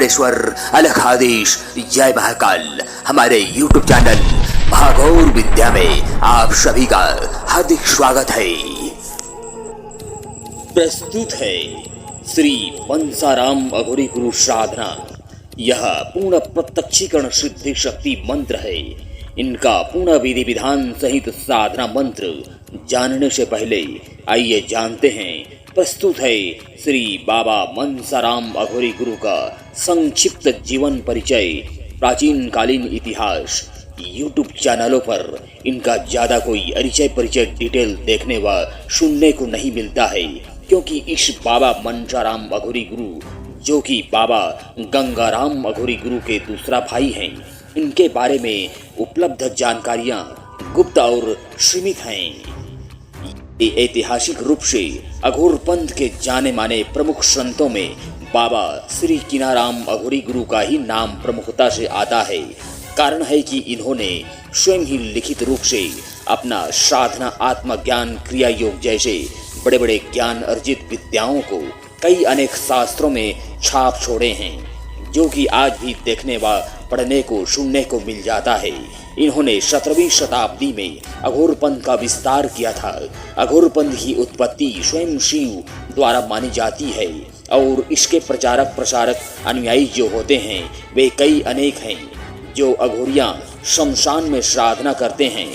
महाकालेश्वर अलख आदेश जय महाकाल। हमारे YouTube चैनल भागौर विद्या में आप सभी का हार्दिक स्वागत है। प्रस्तुत है श्री पंसाराम अघोरी गुरु साधना। यह पूर्ण प्रत्यक्षीकरण सिद्धि शक्ति मंत्र है। इनका पूर्ण विधि विधान सहित साधना मंत्र जानने से पहले आइए जानते हैं। प्रस्तुत है श्री बाबा मनसाराम अघोरी गुरु का संक्षिप्त जीवन परिचय, प्राचीन कालीन इतिहास। YouTube चैनलों पर इनका ज्यादा कोई परिचय डिटेल देखने व सुनने को नहीं मिलता है, क्योंकि इस बाबा मनसाराम अघोरी गुरु, जो कि बाबा गंगाराम अघोरी गुरु के दूसरा भाई हैं, इनके बारे में उपलब्ध जानकारियां गुप्त और सीमित हैं। ऐतिहासिक रूप से अघोर पंथ के जाने माने प्रमुख संतों में बाबा श्री किनाराम अघोरी गुरु का ही नाम प्रमुखता से आता है। कारण है कि इन्होंने स्वयं ही लिखित रूप से अपना साधना, आत्मज्ञान, क्रिया योग जैसे बड़े बड़े ज्ञान अर्जित विद्याओं को कई अनेक शास्त्रों में छाप छोड़े हैं, जो कि आज भी देखने व पढ़ने को सुनने को मिल जाता है। इन्होंने 17वीं शताब्दी में अघोर पंथ का विस्तार किया था। अघोर पंथ की उत्पत्ति स्वयं शिव द्वारा मानी जाती है और इसके प्रचारक प्रसारक अनुयायी जो होते हैं वे कई अनेक हैं, जो अघोरियां शमशान में साधना करते हैं,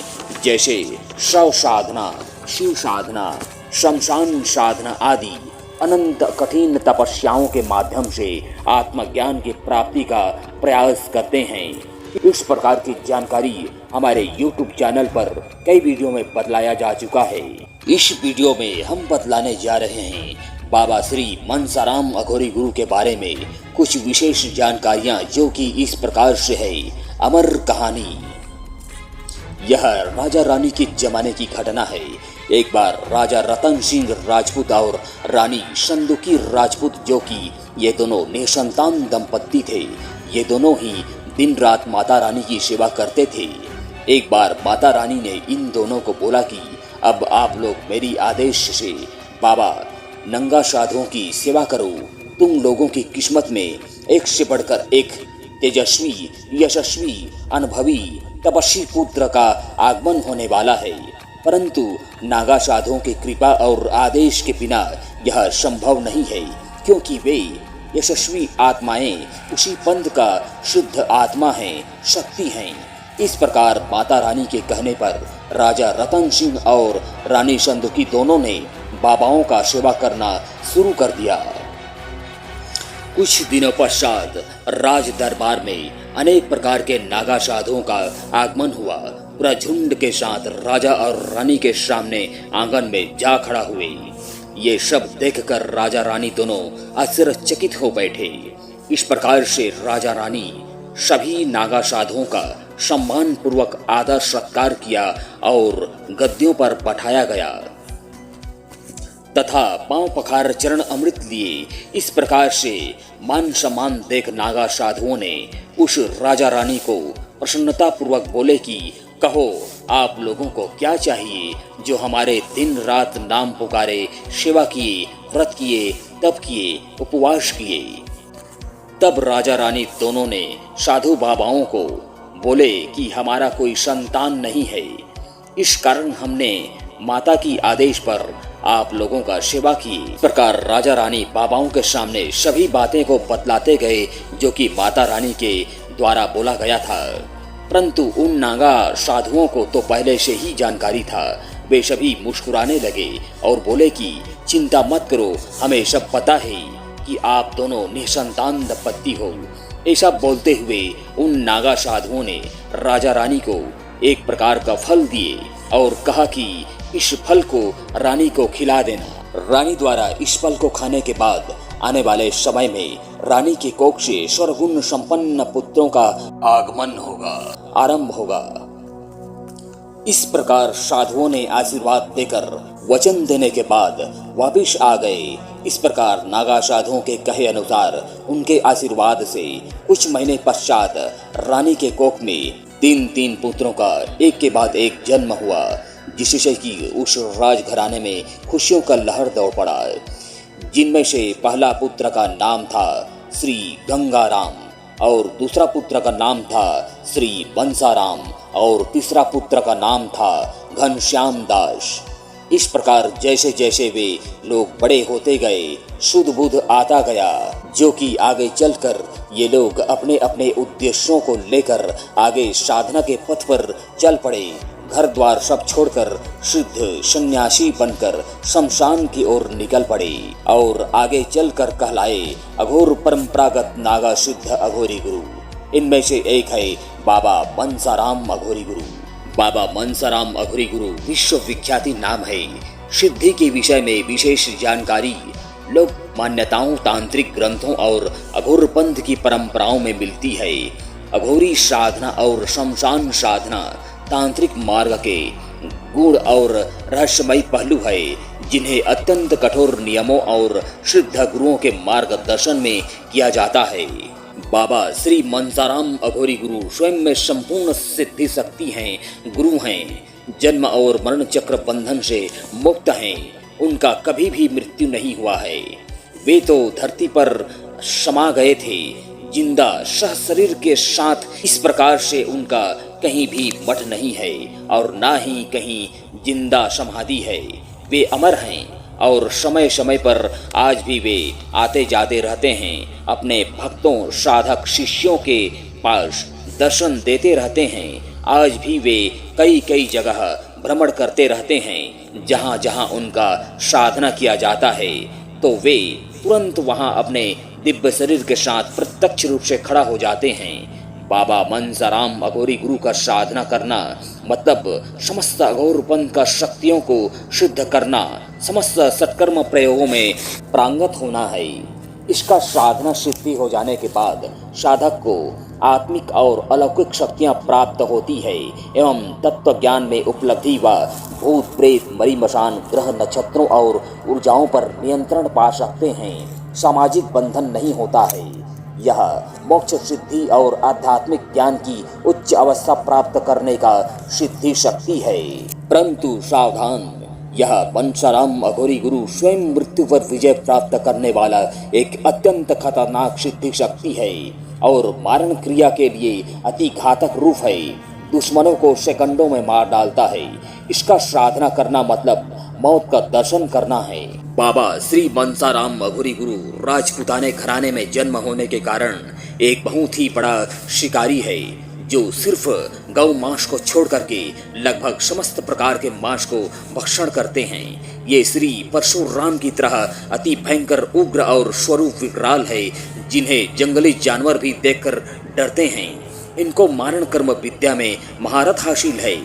जैसे शव साधना, शिव साधना, शमशान साधना आदि अनंत कठिन तपस्याओं के माध्यम से आत्मज्ञान की प्राप्ति का प्रयास करते हैं। इस प्रकार की जानकारी हमारे YouTube चैनल पर कई वीडियो में बतलाया जा चुका है। इस वीडियो में हम बतलाने जा रहे हैं बाबा श्री मनसाराम अघोरी गुरु के बारे में कुछ विशेष जानकारियां, जो कि इस प्रकार से है। अमर कहानी। यह राजा रानी के जमाने की घटना है। एक बार राजा रतन सिंह राजपूत और रानी संदुकी राजपूत, जो कि ये दोनों निसंतान दंपत्ति थे, ये दोनों ही दिन रात माता रानी की सेवा करते थे। एक बार माता रानी ने इन दोनों को बोला कि अब आप लोग मेरी आदेश से बाबा नंगा साधुओं की सेवा करो। तुम लोगों की किस्मत में एक से बढ़कर एक तेजस्वी, यशस्वी, अनुभवी, तपस्वी पुत्र का आगमन होने वाला है। परंतु नागा साधुओं की कृपा और आदेश के बिना यह संभव नहीं है, क्योंकि वे यशस्वी आत्माएं उसी पंथ का शुद्ध आत्मा हैं, शक्ति हैं। इस प्रकार माता रानी के कहने पर राजा रतन सिंह और रानी संदुकी दोनों ने बाबाओं का सेवा करना शुरू कर दिया। कुछ दिनों पश्चात राज दरबार में अनेक प्रकार के नागा साधुओं का आगमन हुआ। पूरा झुंड के साथ राजा और रानी के सामने आंगन में जा खड़ा हुए। ये सब देखकर राजा रानी दोनों आश्चर्यचकित हो बैठे। इस प्रकार से राजा रानी सभी नागा साधुओं का सम्मान पूर्वक आदर सत्कार किया और गद्दियों पर बैठाया गया तथा पांव पखार चरण अमृत लिए। इस प्रकार से मान सम्मान देख नागा साधुओं ने उस राजा रानी को प्रसन्नता पूर्वक बोले कि कहो, आप लोगों को क्या चाहिए, जो हमारे दिन रात नाम पुकारे, सेवा किए, व्रत किए, तप किए, उपवास किए। तब राजा रानी दोनों ने साधु बाबाओं को बोले कि हमारा कोई संतान नहीं है, इस कारण हमने माता की आदेश पर आप लोगों का सेवा की। इस प्रकार राजा रानी बाबाओं के सामने सभी बातें को बतलाते गए, जो कि माता रानी के द्वारा बोला गया था। परंतु उन नागा साधुओं को तो पहले से ही जानकारी था। वे सभी मुस्कुराने लगे और बोले कि चिंता मत करो, हमें सब पता है कि आप दोनों निसंतान दंपत्ति हो। ऐसा बोलते हुए उन नागा साधुओं ने राजा रानी को एक प्रकार का फल दिए और कहा कि इस फल को रानी को खिला देना। रानी द्वारा इस फल को खाने के बाद आने वाले समय में रानी के कोख से सर्वगुण संपन्न पुत्रों का आगमन होगा, आरंभ होगा। इस प्रकार साधुओं ने आशीर्वाद देकर वचन देने के बाद वापिस आ गए। इस प्रकार नागा साधुओं के कहे अनुसार उनके आशीर्वाद से कुछ महीने पश्चात रानी के कोख में 3 पुत्रों का एक के बाद एक जन्म हुआ, जिससे कि उस राजघराने में खुशियों का लहर दौड़ पड़ा। जिनमें से पहला पुत्र का नाम था श्री गंगाराम और दूसरा पुत्र का नाम था श्री बंसाराम और तीसरा पुत्र का नाम था घनश्याम दास। इस प्रकार जैसे जैसे वे लोग बड़े होते गए शुद्ध बुद्ध आता गया, जो कि आगे चलकर ये लोग अपने अपने उद्देश्यों को लेकर आगे साधना के पथ पर चल पड़े। घर द्वार सब छोड़कर सिद्ध सन्यासी बनकर शमशान की ओर निकल पड़े और आगे चलकर कहलाए अघोर परंपरागत नागा सिद्ध अघोरी गुरु। इनमें से एक है बाबा बंसाराम अघोरी गुरु। बाबा बंसाराम अघोरी गुरु विश्व विख्याति नाम है। सिद्धि के विषय में विशेष जानकारी लोक मान्यताओं, तांत्रिक ग्रंथों और अघोर पंथ की परंपराओं में मिलती है। अघोरी साधना और शमशान साधना तांत्रिक मार्ग के गूढ़ और रहस्यमयी पहलू है, जिन्हें अत्यंत कठोर नियमों और सिद्ध गुरुओं के मार्गदर्शन में किया जाता है। बाबा श्री बंसाराम अघोरी गुरु स्वयं में संपूर्ण सिद्धि शक्ति हैं, गुरु हैं, जन्म और मरण चक्र बंधन से मुक्त हैं। उनका कभी भी मृत्यु नहीं हुआ है। वे तो धरती पर समा गए थे जिंदा सह शरीर के साथ। इस प्रकार से उनका कहीं भी मठ नहीं है और ना ही कहीं जिंदा समाधि है। वे अमर हैं और समय समय पर आज भी वे आते जाते रहते हैं। अपने भक्तों, साधक, शिष्यों के पास दर्शन देते रहते हैं। आज भी वे कई कई जगह भ्रमण करते रहते हैं। जहाँ जहाँ उनका साधना किया जाता है तो वे तुरंत वहाँ अपने दिव्य शरीर के साथ प्रत्यक्ष रूप से खड़ा हो जाते हैं। बाबा बंसाराम अघोरी गुरु का साधना करना मतलब समस्त अघोर पंथ का शक्तियों को सिद्ध करना, समस्त सत्कर्म प्रयोगों में प्रांगत होना है। इसका साधना सिद्धि हो जाने के बाद साधक को आत्मिक और अलौकिक शक्तियां प्राप्त होती है एवं तत्व ज्ञान में उपलब्धि व भूत प्रेत, मरी मशान, ग्रह, नक्षत्रों और ऊर्जाओं पर नियंत्रण पा सकते हैं। सामाजिक बंधन नहीं होता है। यह मोक्ष सिद्धि और आध्यात्मिक ज्ञान की उच्च अवस्था प्राप्त करने का सिद्धि शक्ति है। परंतु सावधान, यह बंसाराम अघोरी गुरु स्वयं मृत्यु पर विजय प्राप्त करने वाला एक अत्यंत खतरनाक सिद्धि शक्ति है और मारण क्रिया के लिए अति घातक रूप है। दुश्मनों को सेकंडों में मार डालता है। इसका साधना करना मतलब मौत का दर्शन करना है। बाबा श्री बंसाराम अघोरी गुरु राजपूताने घराने में जन्म होने के कारण एक बहुत ही बड़ा शिकारी है, जो सिर्फ गौ मांस को छोड़ करके लगभग समस्त प्रकार के मांस को भक्षण करते हैं। ये श्री परशुराम की तरह अति भयंकर, उग्र और स्वरूप विकराल है, जिन्हें जंगली जानवर भी देखकर डरते हैं। इनको मारण कर्म विद्या में महारत हासिल है।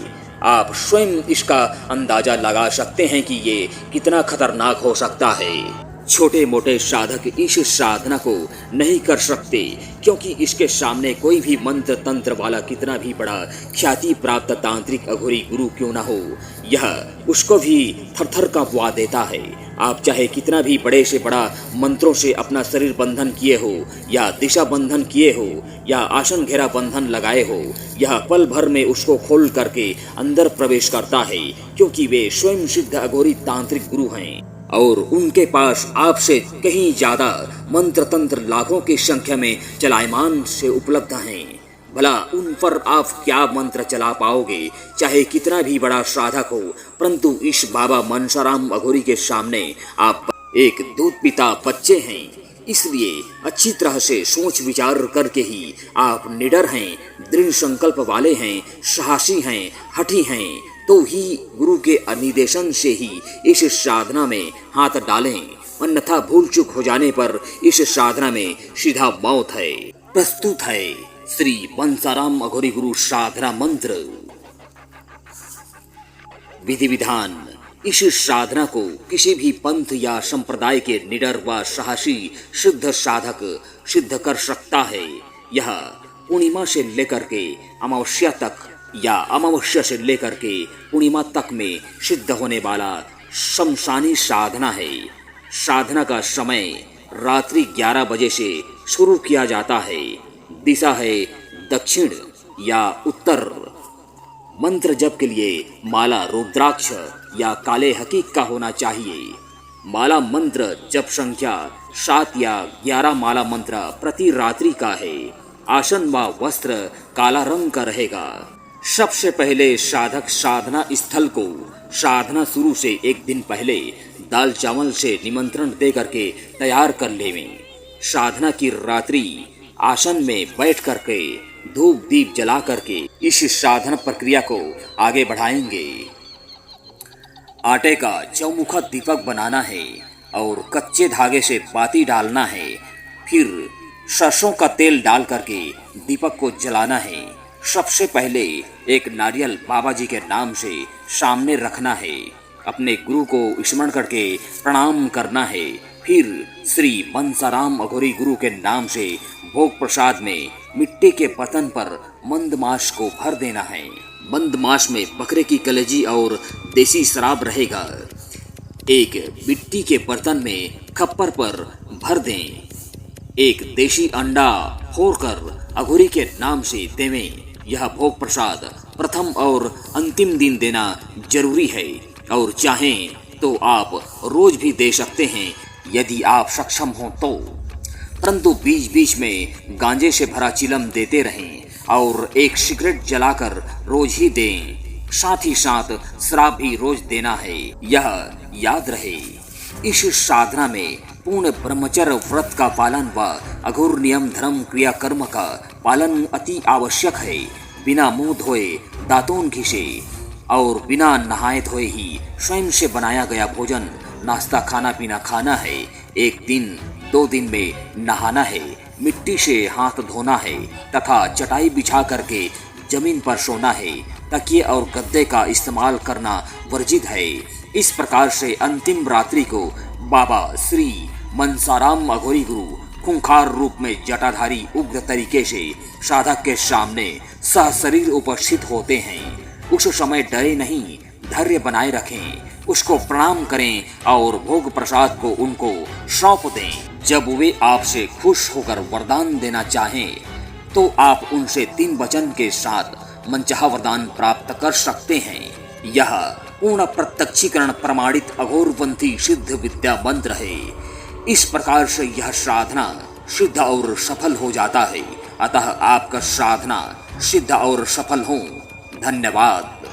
आप स्वयं इसका अंदाजा लगा सकते हैं कि ये कितना खतरनाक हो सकता है। छोटे मोटे साधक इस साधना को नहीं कर सकते, क्योंकि इसके सामने कोई भी मंत्र तंत्र वाला कितना भी बड़ा ख्याति प्राप्त तांत्रिक अघोरी गुरु क्यों ना हो, यह उसको भी थरथर कांपवा देता है। आप चाहे कितना भी बड़े से बड़ा मंत्रों से अपना शरीर बंधन किए हो या दिशा बंधन किए हो या आसन घेरा बंधन लगाए हो, यह पल भर में उसको खोल करके अंदर प्रवेश करता है, क्योंकि वे स्वयं सिद्ध अघोरी तांत्रिक गुरु हैं और उनके पास आपसे कहीं ज्यादा मंत्र तंत्र लाखों की संख्या में चलायमान से उपलब्ध हैं। भला उन पर आप क्या मंत्र चला पाओगे, चाहे कितना भी बड़ा साधक हो, परंतु इस बाबा बंसाराम अघोरी के सामने आप एक दूध पिता बच्चे हैं। इसलिए अच्छी तरह से सोच विचार करके ही आप निडर हैं, दृढ़ संकल्प वाले हैं, साहसी हैं, हठी हैं, तो ही गुरु के निर्देशन से ही इस साधना में हाथ डालें, अन्यथा भूल चूक हो जाने पर इस साधना में सीधा मौत है। प्रस्तुत है श्री बंसाराम अघोरी गुरु साधना मंत्र। विधि विधान। इस साधना को किसी भी पंथ या संप्रदाय के निडर व साहसी सिद्ध साधक सिद्ध कर सकता है। यह पूर्णिमा से लेकर के अमावस्या तक या अमावस्या से लेकर के पूर्णिमा तक में सिद्ध होने वाला शमशानी साधना है। साधना का समय रात्रि 11 बजे से शुरू किया जाता है। दिशा है दक्षिण या उत्तर। मंत्र जप के लिए माला रुद्राक्ष या काले हकीक का होना चाहिए। माला मंत्र जप संख्या 7 या 11 माला मंत्र प्रति रात्रि का है। आसन व वस्त्र काला रंग का रहेगा। सबसे पहले साधक साधना स्थल को साधना शुरू से एक दिन पहले दाल चावल से निमंत्रण दे करके तैयार कर लेवें। साधना की रात्रि आसन में बैठ करके धूप दीप जला करके इस साधना प्रक्रिया को आगे बढ़ाएंगे। आटे का चौमुखा दीपक बनाना है और कच्चे धागे से बाती डालना है। फिर सरसों का तेल डाल करके दीपक को जलाना है। सबसे पहले एक नारियल बाबा जी के नाम से सामने रखना है। अपने गुरु को स्मरण करके प्रणाम करना है। फिर श्री बंसाराम अघोरी गुरु के नाम से भोग प्रसाद में मिट्टी के बर्तन पर मंदमास को भर देना है। मंदमास में बकरे की कलेजी और देसी शराब रहेगा। एक मिट्टी के बर्तन में खप्पर पर भर दें। एक देशी अंडा फोड़कर अघोरी के नाम से देवें। यह भोग प्रसाद प्रथम और अंतिम दिन देना जरूरी है और चाहें तो आप रोज भी दे सकते हैं यदि आप सक्षम हो तो। परंतु बीच बीच में गांजे से भरा चिलम देते रहें और एक सिगरेट जलाकर रोज ही दें। साथ ही साथ शराब भी रोज देना है। यह याद रहे, इस साधना में पूर्ण ब्रह्मचर्य व्रत का पालन व अघोर नियम धर्म क्रिया कर्म का पालन अति आवश्यक है। बिना मुंह धोए, दांतों घिसे और बिना नहाए धोए ही स्वयं से बनाया गया भोजन नाश्ता खाना पीना खाना है। 1 दिन 2 दिन में नहाना है, मिट्टी से हाथ धोना है तथा चटाई बिछा करके जमीन पर सोना है। तकिए और गद्दे का इस्तेमाल करना वर्जित है। इस प्रकार से अंतिम रात्रि को बाबा श्री बंसाराम अघोरी गुरु खूंखार रूप में जटाधारी उग्र तरीके से साधक के सामने सहशरीर उपस्थित होते हैं। उस समय डरे नहीं, धैर्य बनाए रखें, उसको प्रणाम करें और भोग प्रसाद को उनको सौंप दें। जब वे आपसे खुश होकर वरदान देना चाहें तो आप उनसे 3 वचन के साथ मनचाहा वरदान प्राप्त कर सकते हैं। यह पूर्ण प्रत्यक्षीकरण प्रमाणित अघोरपंथी सिद्ध विद्या मंत्र है। इस प्रकार से यह साधना सिद्ध और सफल हो जाता है। अतः आपका साधना सिद्ध और सफल हो। धन्यवाद।